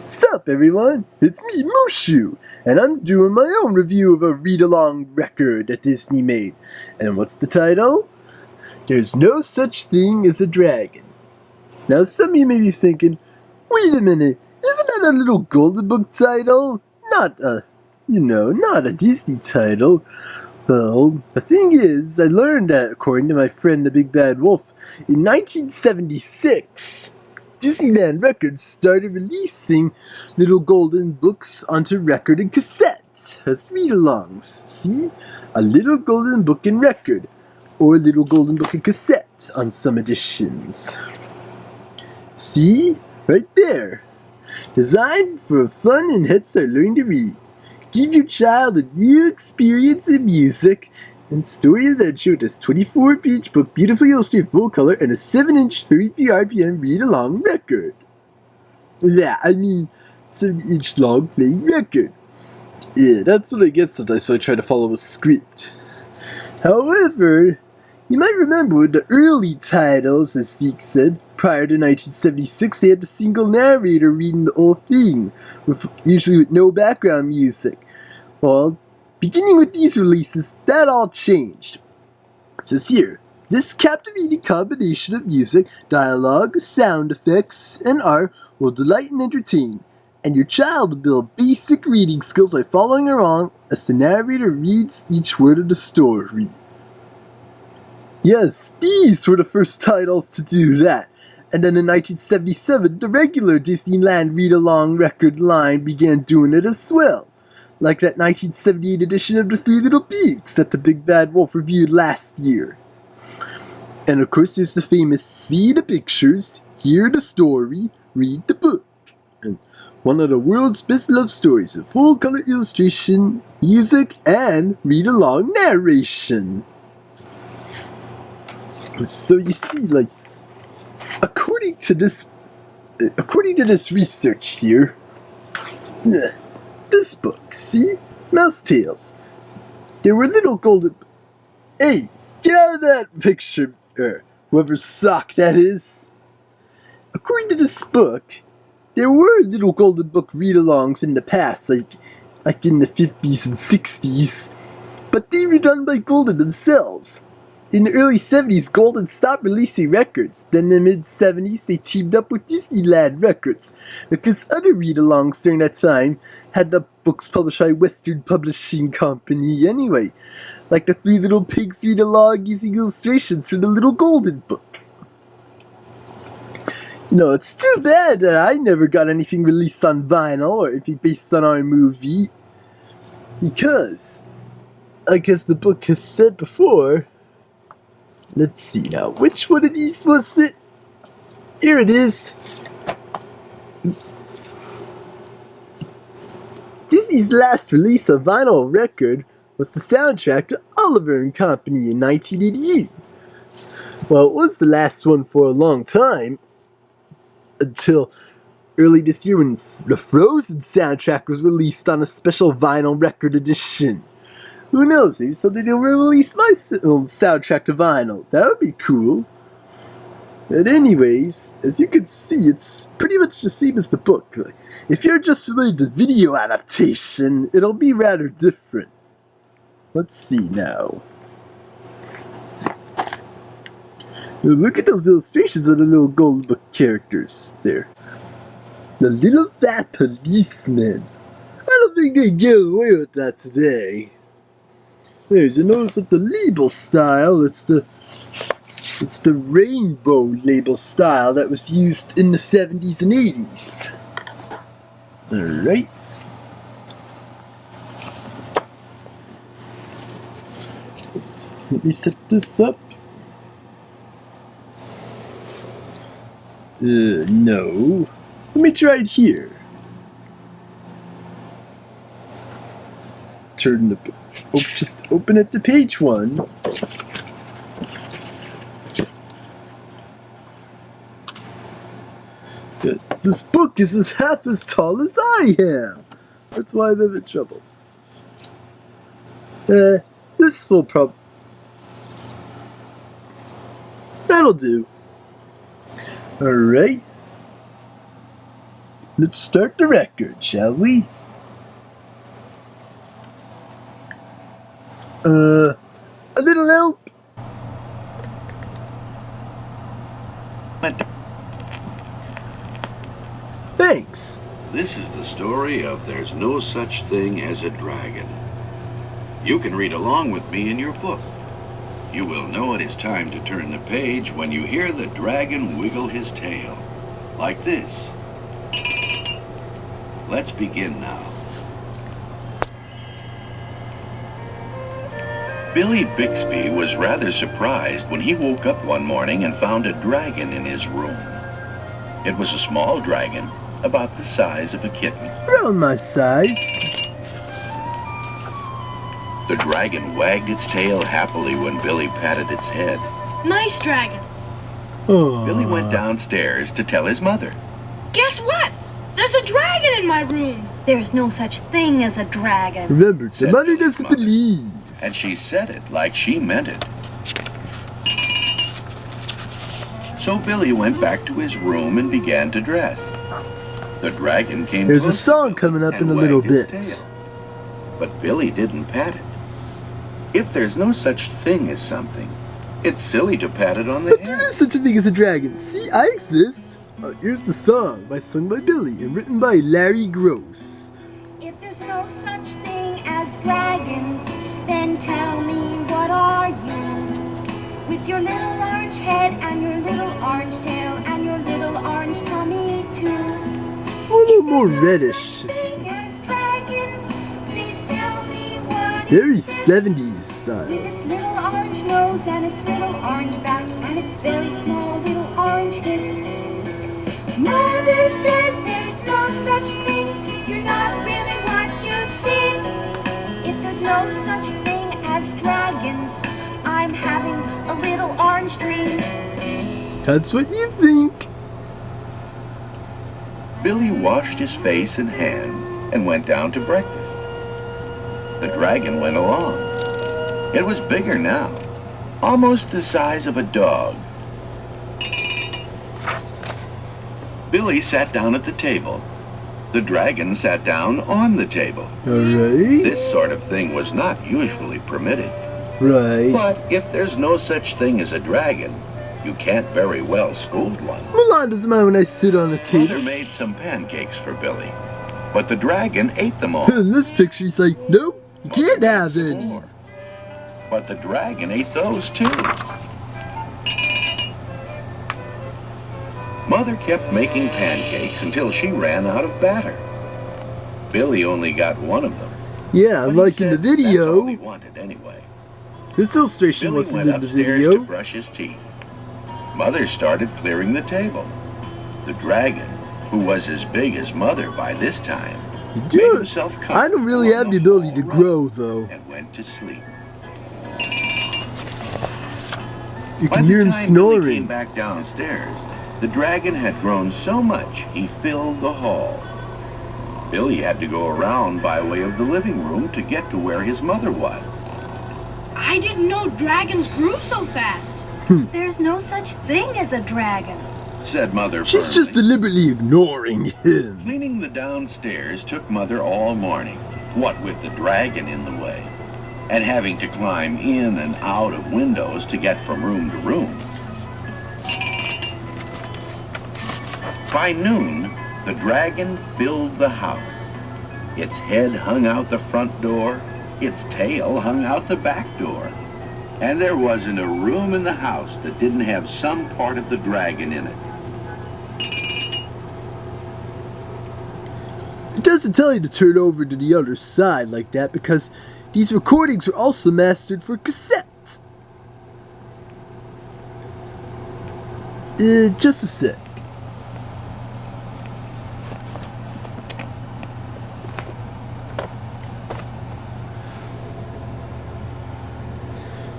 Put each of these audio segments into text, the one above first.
Sup everyone, it's me Mushu, and I'm doing my own review of a read-along record that Disney made. And what's the title? There's No Such Thing as a Dragon. Now some of you may be thinking, wait a minute, isn't that a little Golden Book title? Not a Disney title. Well, the thing is, I learned that according to my friend the Big Bad Wolf, in 1976, Disneyland Records started releasing little golden books onto record and cassette as read-alongs. See? A little golden book and record, or a little golden book and cassette on some editions. See? Right there. Designed for fun and head start learning to read. Give your child a new experience in music and story adventure with this 24-page book, beautifully illustrated full color, and a 7-inch 33 RPM read-along record. Yeah, I mean 7-inch long playing record. Yeah, that's what I get sometimes, so I try to follow a script. However, you might remember the early titles, as Zeke said. Prior to 1976, they had the single narrator reading the whole thing, usually with no background music. Well, beginning with these releases, that all changed. It says here, this captivating combination of music, dialogue, sound effects, and art will delight and entertain, and your child will build basic reading skills by following along as the narrator reads each word of the story. Yes, these were the first titles to do that. And then in 1977, the regular Disneyland read-along record line began doing it as well. Like that 1978 edition of The Three Little Pigs that the Big Bad Wolf reviewed last year. And of course there's the famous see the pictures, hear the story, read the book. And one of the world's best love stories of full-color illustration, music, and read-along narration. So you see, like, according to this research here, this book, see? Mouse Tales. There were little golden... Hey, get out of that picture, whoever's sock that is. According to this book, there were little golden book read-alongs in the past, like in the 50s and 60s, but they were done by Golden themselves. In the early 70s, Golden stopped releasing records. Then in the mid-70s, they teamed up with Disneyland Records, because other read-alongs during that time had the books published by Western Publishing Company anyway, like the Three Little Pigs read-along using illustrations from the Little Golden Book. You know, it's too bad that I never got anything released on vinyl or anything based on our movie, because, like as the book has said before, let's see now, which one of these was it? Here it is. Oops. Disney's last release of vinyl record was the soundtrack to Oliver and Company in 1988. Well, it was the last one for a long time, until early this year when the Frozen soundtrack was released on a special vinyl record edition. Who knows, maybe someday they'll release my soundtrack to vinyl. That would be cool. But anyways, as you can see, it's pretty much the same as the book. If you're just familiar with the video adaptation, it'll be rather different. Let's see now. Look at those illustrations of the little Golden Book characters there. The little fat policeman. I don't think they get away with that today. There's you notice that the label style, it's the rainbow label style that was used in the 70s and 80s. Alright. Let me set this up. No. Let me try it here. Turn the... Oh, just open it to page 1. Good. This book is half as tall as I am. That's why I'm having trouble. This will probably... That'll do. Alright. Let's start the record, shall we? A little help? Thanks. This is the story of There's No Such Thing as a Dragon. You can read along with me in your book. You will know it is time to turn the page when you hear the dragon wiggle his tail. Like this. Let's begin now. Billy Bixby was rather surprised when he woke up one morning and found a dragon in his room. It was a small dragon, about the size of a kitten. Around my size. The dragon wagged its tail happily when Billy patted its head. Nice dragon. Aww. Billy went downstairs to tell his mother. Guess what? There's a dragon in my room. There's no such thing as a dragon. Remember, the Said mother Billy's doesn't mother. believe. And she said it like she meant it. So Billy went back to his room and began to dress. The dragon came There's a close to song Billy coming up and in a little wagged his bit. tail. But Billy didn't pat it. If there's no such thing as something, it's silly to pat it on the But there head. is such a thing as a dragon. See, I exist. Here's the song, sung by Billy and written by Larry Gross. If there's no such thing as dragons, then tell me, what are you? With your little orange head and your little orange tail and your little orange tummy too. It's a little more reddish. Thing as dragons, please tell me what Very is it? 70s With style. its little orange nose and its little orange back and its very small little orange hiss. Mother says there's no such thing, you're not really what you see. If there's no such thing as dragons, I'm having a little orange dream. That's what you think. Billy washed his face and hands and went down to breakfast. The dragon went along. It was bigger now, almost the size of a dog. Billy sat down at the table. The dragon sat down on the table. Alright. This sort of thing was not usually permitted. Right. But if there's no such thing as a dragon, you can't very well scold one. Mulan doesn't mind when I sit on the Mother table. made some pancakes for Billy, but the dragon ate them all. In this picture, he's like, nope, you Mother can't made have some any. more. But the dragon ate those too. Mother kept making pancakes until she ran out of batter. Billy only got one of them. Yeah, but he like in the said that's all he video. wanted anyway. This illustration Billy wasn't went in the upstairs to video. brush his teeth. Mother started clearing the table. The dragon, who was as big as Mother by this time, made Dude, himself I don't really comfortable have on the ability to hall grow, rug though. and went to sleep. You By can the hear him time Billy came snoring. back downstairs, the dragon had grown so much he filled the hall. Billy had to go around by way of the living room to get to where his mother was. I didn't know dragons grew so fast. There's no such thing as a dragon. Said Mother She's firmly. just deliberately ignoring him. Cleaning the downstairs took Mother all morning, what with the dragon in the way, and having to climb in and out of windows to get from room to room. By noon, the dragon filled the house. Its head hung out the front door, its tail hung out the back door, and there wasn't a room in the house that didn't have some part of the dragon in it. It doesn't tell you to turn over to the other side like that because these recordings were also mastered for cassette. Just a sec.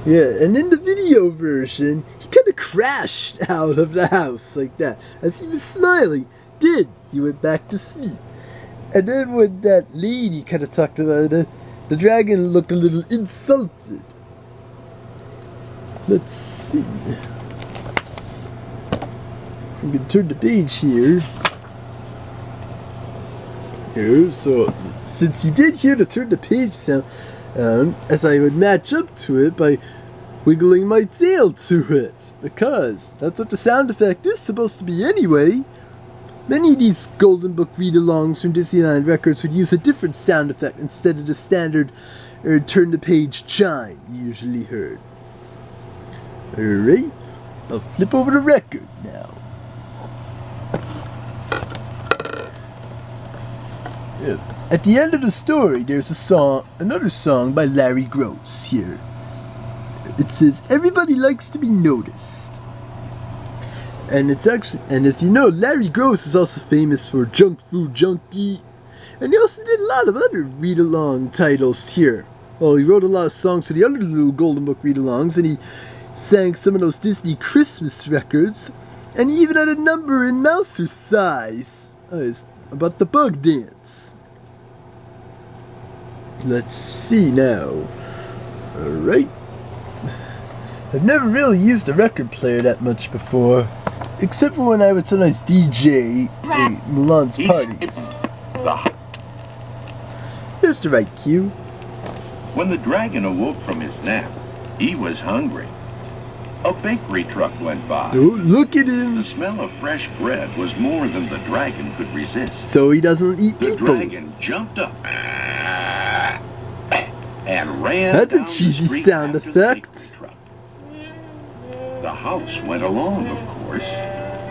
Yeah, and in the video version, he kind of crashed out of the house like that. As he was smiling, then he went back to sleep. And then when that lady kind of talked about it, the dragon looked a little insulted. Let's see. I'm going to turn the page here. Here, so since you did hear the turn the page sound, as I would match up to it by wiggling my tail to it, because that's what the sound effect is supposed to be anyway. Many of these Golden Book read-alongs from Disneyland Records would use a different sound effect instead of the standard turn the page chime you usually heard. Alright, I'll flip over the record now. At the end of the story, there's another song by Larry Gross here. It says, "Everybody likes to be noticed." And as you know, Larry Gross is also famous for Junk Food Junkie. And he also did a lot of other read-along titles here. Well, he wrote a lot of songs for the other little Golden Book read-alongs, and he sang some of those Disney Christmas records. And he even had a number in Mouser's size. It's about the bug dance. Let's see now. Alright. I've never really used a record player that much before. Except for when I would sometimes DJ at Mulan's parties. Here's the right cue. When the dragon awoke from his nap, he was hungry. A bakery truck went by. Oh, look at him. The smell of fresh bread was more than the dragon could resist. So he doesn't eat The people. dragon jumped up and ran That's a down the cheesy street sound after the effect. bakery truck. The house went along, of course,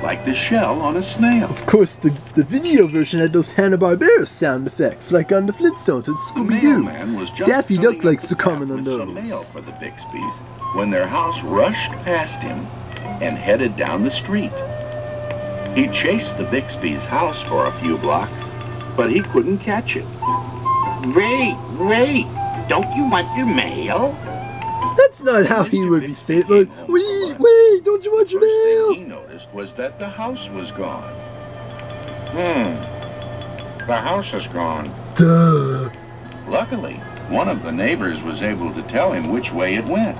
like the shell on a snail. Of course, the video version had those Hanna-Barbera sound effects, like on the Flintstones and The Scooby-Doo. mailman was just Daffy coming Duck likes up to the comment on path with some those. mail for the Bixbys when their house rushed past him and headed down the street. He chased the Bixby's house for a few blocks, but he couldn't catch it. Wait, don't you want your mail? That's not how he would be saying it. Like, wait, don't you want your First thing he mail? noticed was that the house was gone. The house is gone. Duh. Luckily, one of the neighbors was able to tell him which way it went.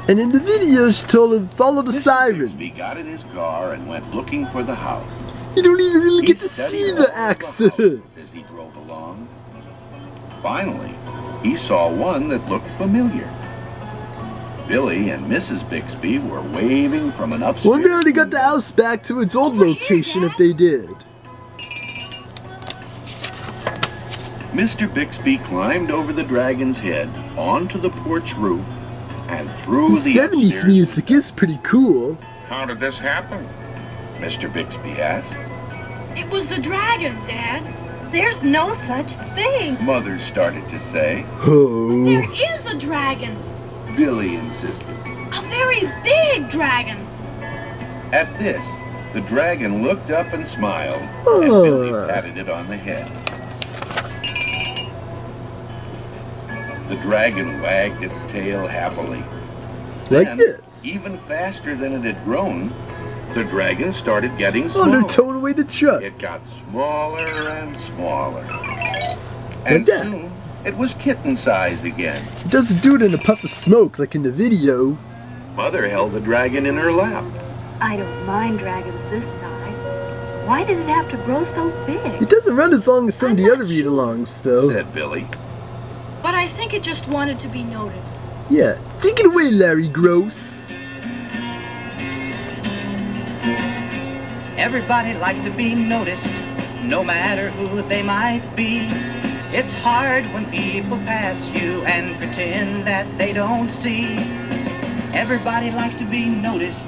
And in the video, she told him, follow the Mr. sirens. Bixby got in his car and went looking for the house. You don't even really get He to studied see all the the accident. houses as he drove along. Finally, he saw one that looked familiar. Billy and Mrs. Bixby were waving from an upstairs Wonder how they got the house back to its old location if they did. Mr. Bixby climbed over the dragon's head onto the porch roof and through The the 70s upstairs music is pretty cool. How did this happen? Mr. Bixby asked. It was the dragon, Dad. There's no such thing. Mother started to say. Oh. There is a dragon. Billy insisted. A very big dragon. At this, the dragon looked up and smiled, and Billy Oh. patted it on the head. The dragon wagged its tail happily. Like Then, this. even faster than it had grown, the dragon started getting Oh, smaller. they're towing away the truck. It got smaller and smaller. Like And that. soon, it was kitten-sized again. It doesn't do it in a puff of smoke like in the video. Mother held the dragon in her lap. I don't mind dragons this size. Why did it have to grow so big? It doesn't run as long as some of the I'm other not read-alongs, though. Said Billy. But I think it just wanted to be noticed. Yeah. Take it away, Larry Gross. Everybody likes to be noticed, no matter who they might be. It's hard when people pass you and pretend that they don't see. Everybody likes to be noticed,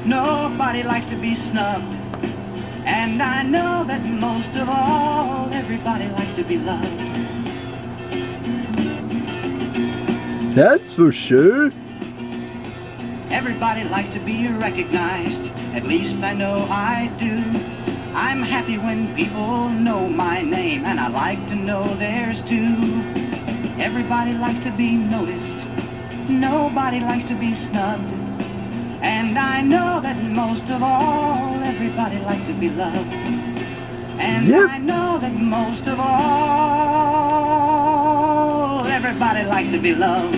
nobody likes to be snubbed. And I know that most of all, everybody likes to be loved. That's for sure. Everybody likes to be recognized, at least I know I do. I'm happy when people know my name, and I like to know theirs too. Everybody likes to be noticed, nobody likes to be snubbed. And I know that most of all, everybody likes to be loved. And Yep. I know that most of all, everybody likes to be loved.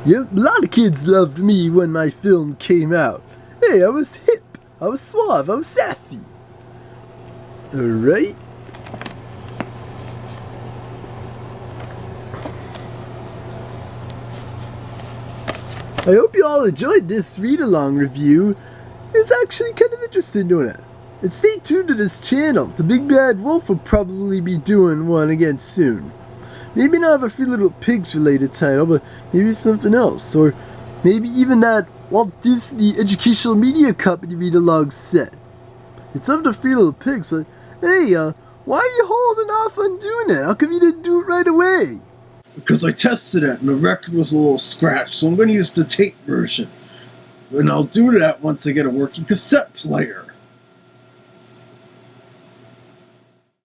Yep, a lot of kids loved me when my film came out. Hey, I was hip, I was suave, I was sassy. Alright. I hope you all enjoyed this read-along review. It's actually kind of interesting doing it. And stay tuned to this channel. The Big Bad Wolf will probably be doing one again soon. Maybe not a Three Little Pigs related title, but maybe something else. Or maybe even that Walt Disney Educational Media Company read-along set. It's up to Three Little Pigs, like, hey, why are you holding off on doing it? How come you didn't do it right away? Because I tested it and the record was a little scratched, so I'm going to use the tape version. And I'll do that once I get a working cassette player.